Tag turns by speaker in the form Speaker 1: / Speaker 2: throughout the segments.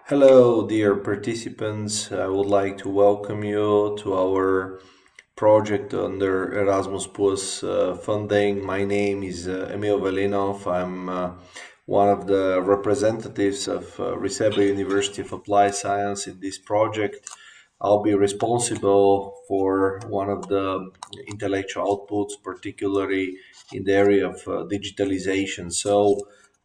Speaker 1: Hello, dear participants. I would like to welcome you to our project under Erasmus Plus funding. My name is Emil Velinov. I'm one of the representatives of Riseba University of Applied Science in this project. I'll be responsible for one of the intellectual outputs, particularly in the area of digitalization.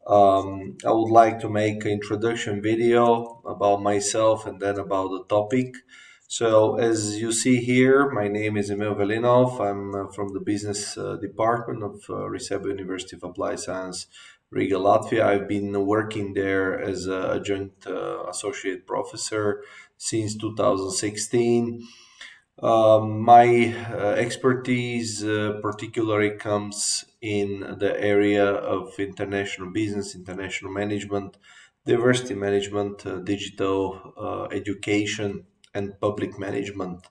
Speaker 1: I would like to make an introduction video about myself and then about the topic. So, as you see here, my name is Emil Velinov. I'm from the business department of Riseba University of Applied Science, Riga, Latvia. I've been working there as a adjunct associate professor since 2016. My expertise particularly comes in the area of international business, international management, diversity management, digital education, and public management.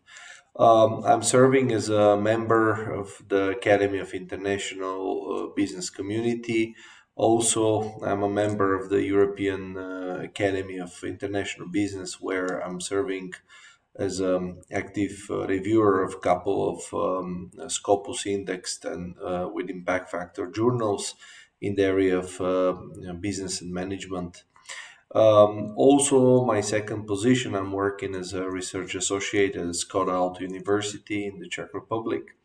Speaker 1: I'm serving as a member of the Academy of International Business Community. Also, I'm a member of the European Academy of International Business, where I'm serving as an active reviewer of a couple of Scopus indexed and with impact factor journals in the area of business and management. Also, my second position, I'm working as a research associate at Scott Out University in the Czech Republic.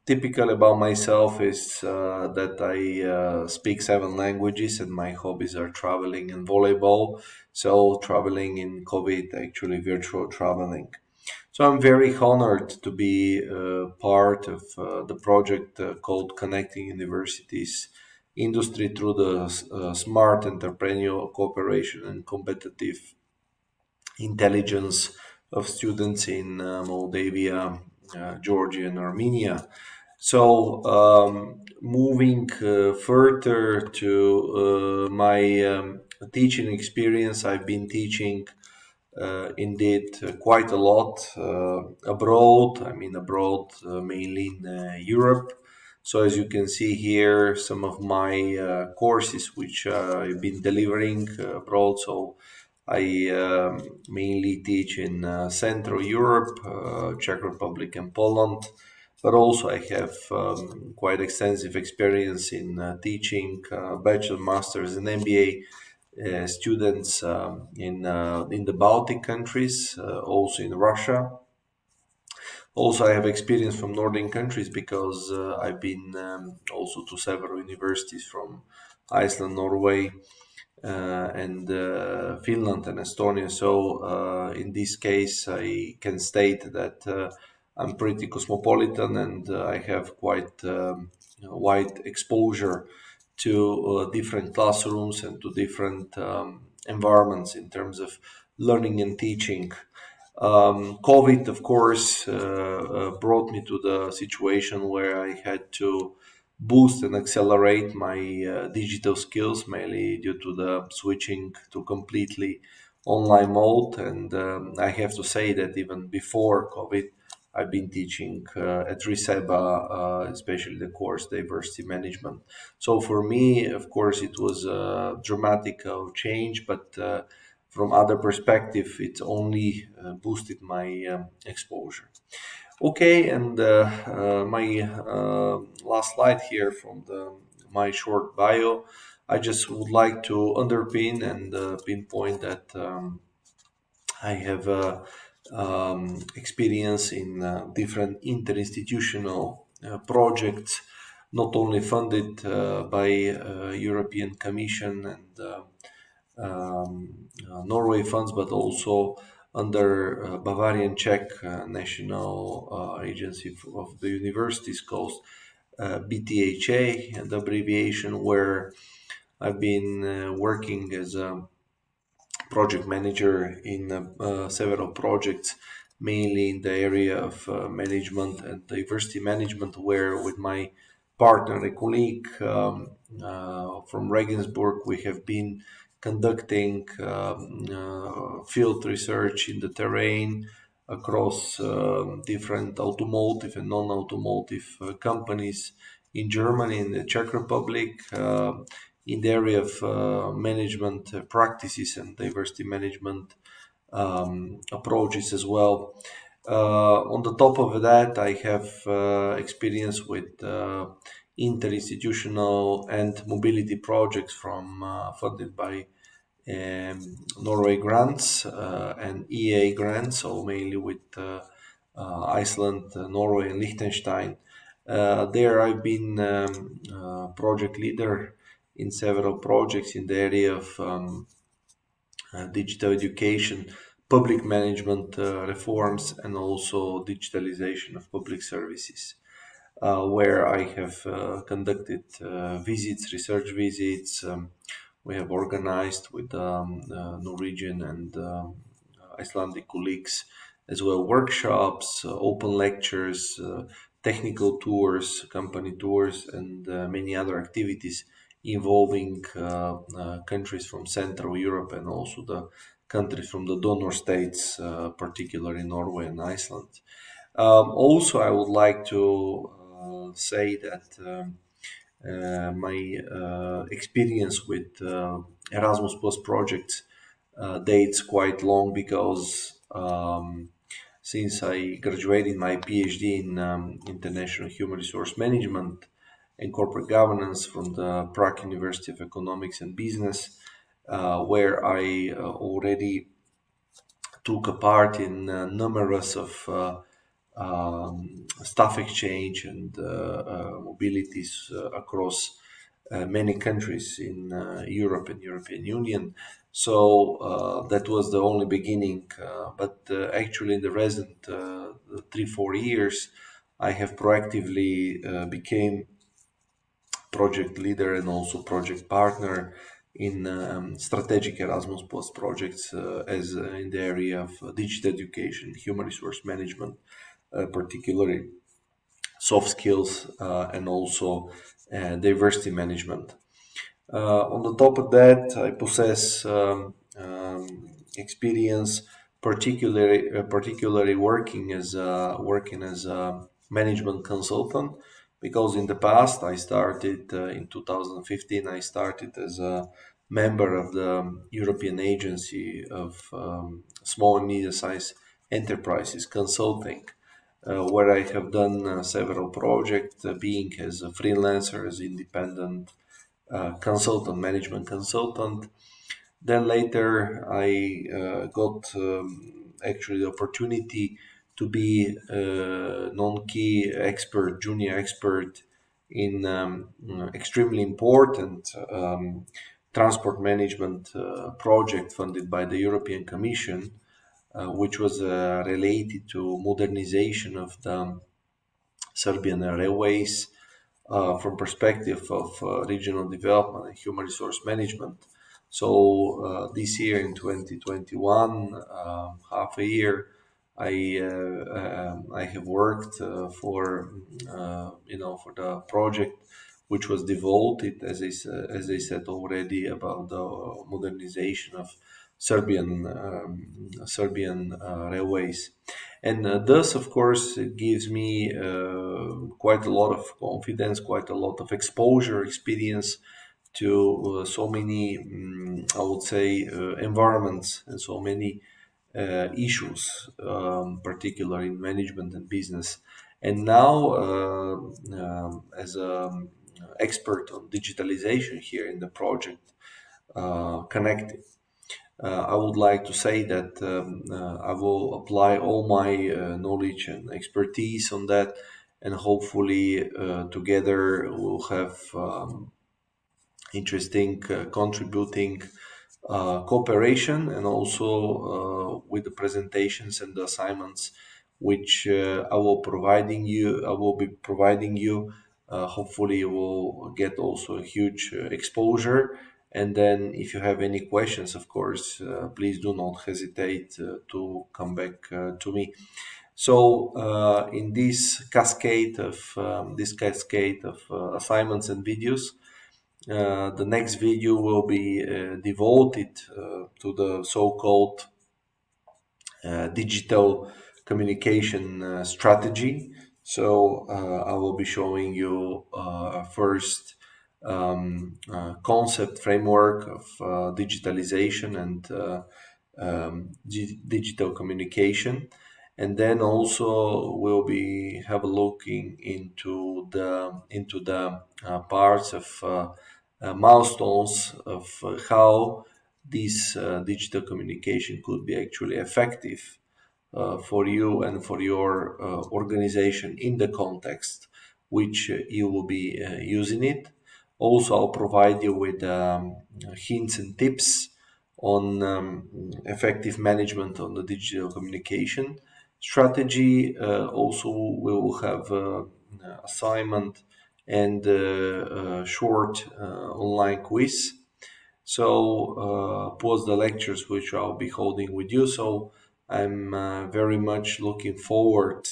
Speaker 1: Typical about myself is that I speak seven languages and my hobbies are traveling and volleyball. So, traveling in COVID, actually virtual traveling. So, I'm very honored to be part of the project called Connecting Universities Industry through the Smart Entrepreneurial Cooperation and Competitive Intelligence of Students in Moldavia, Georgia, and Armenia. Moving further to my teaching experience, I've been teaching indeed quite a lot abroad. I mean, abroad mainly in Europe. So, as you can see here, some of my courses which I've been delivering abroad. So, I mainly teach in Central Europe, Czech Republic, and Poland. But also, I have quite extensive experience in teaching bachelor, masters, and MBA students in the Baltic countries, also in Russia. Also, I have experience from northern countries because I've been also to several universities from Iceland, Norway, and Finland and Estonia. In this case, I can state that I'm pretty cosmopolitan and I have quite wide exposure to different classrooms and to different environments in terms of learning and teaching. COVID, of course, brought me to the situation where I had to boost and accelerate my digital skills, mainly due to the switching to completely online mode. And I have to say that even before COVID, I've been teaching at Riseba, especially the course Diversity Management. So for me, of course, it was a dramatic change, but from other perspective, it only boosted my exposure. Okay, and my last slide here from my short bio. I just would like to underpin and pinpoint that I have experience in different interinstitutional projects, not only funded by European Commission and Norway funds, but also under Bavarian Czech National Agency of the Universities Coast, BTHA, and abbreviation, where I've been working as a project manager in several projects, mainly in the area of management and diversity management, where with my partner, a colleague from Regensburg, we have been conducting field research in the terrain across different automotive and non-automotive companies in Germany, in the Czech Republic, in the area of management practices and diversity management approaches as well. On the top of that, I have experience with interinstitutional and mobility projects from funded by Norway grants and EA grants, so mainly with Iceland, Norway, and Liechtenstein. There, I've been project leader in several projects in the area of digital education, public management reforms, and also digitalization of public services, where I have conducted visits, research visits. We have organized with Norwegian and Icelandic colleagues as well workshops, open lectures, technical tours, company tours, and many other activities involving countries from Central Europe and also the countries from the donor states, particularly Norway and Iceland. Also, I would like to say that my experience with Erasmus Plus projects dates quite long because since I graduated my PhD in International Human Resource Management and Corporate Governance from the Prague University of Economics and Business, where I already took a part in numerous of staff exchange and mobilities across many countries in Europe and European Union. So that was the only beginning. But actually, in the recent 3 4 years, I have proactively became project leader and also project partner in strategic Erasmus Plus projects as in the area of digital education, human resource management, particularly soft skills, and also diversity management. On the top of that, I possess experience, particularly working as a management consultant, because in the past I started in 2015. I started as a member of the European Agency of Small and Medium-Sized Enterprises Consulting, where I have done several projects, being as a freelancer, as independent consultant, management consultant. Then later, I got actually the opportunity to be non-key expert, junior expert in extremely important transport management project funded by the European Commission, which was related to modernization of the Serbian railways from perspective of regional development and human resource management. So this year in 2021, half a year, I have worked for for the project which was devoted, as I said already, about the modernization of Serbian railways. And thus, of course, it gives me quite a lot of confidence, quite a lot of exposure, experience to so many, I would say, environments and so many issues, particularly in management and business. And now, as an expert on digitalization here in the project, Connected. I would like to say that I will apply all my knowledge and expertise on that, and hopefully together we'll have interesting, contributing cooperation, and also with the presentations and the assignments which I will be providing you. Hopefully, you will get also a huge exposure. And then, if you have any questions, of course, please do not hesitate to come back to me. So, in this cascade of assignments and videos, the next video will be devoted to the so-called digital communication strategy. So I will be showing you first concept framework of digitalization and digital communication. And then also we'll be have a looking into the parts of milestones of how this digital communication could be actually effective for you and for your organization in the context which you will be using it. Also, I'll provide you with hints and tips on effective management on the digital communication strategy. Also, we will have assignment and short online quiz. So, post the lectures which I'll be holding with you. So, I'm very much looking forward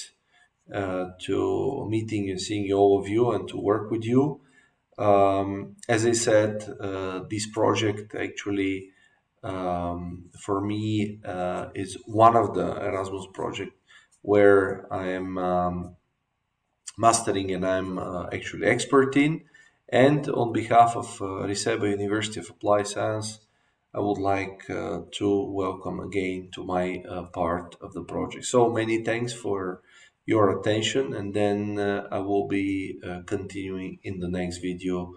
Speaker 1: to meeting and seeing all of you and to work with you. As I said, this project actually, for me, is one of the Erasmus project where I am mastering and I'm actually expert in. And on behalf of Riseba University of Applied Science, I would like to welcome again to my part of the project. So many thanks for your attention, and then I will be continuing in the next video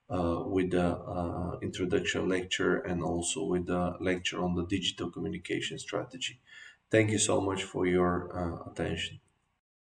Speaker 1: with the introduction lecture and also with the lecture on the digital communication strategy. Thank you so much for your attention.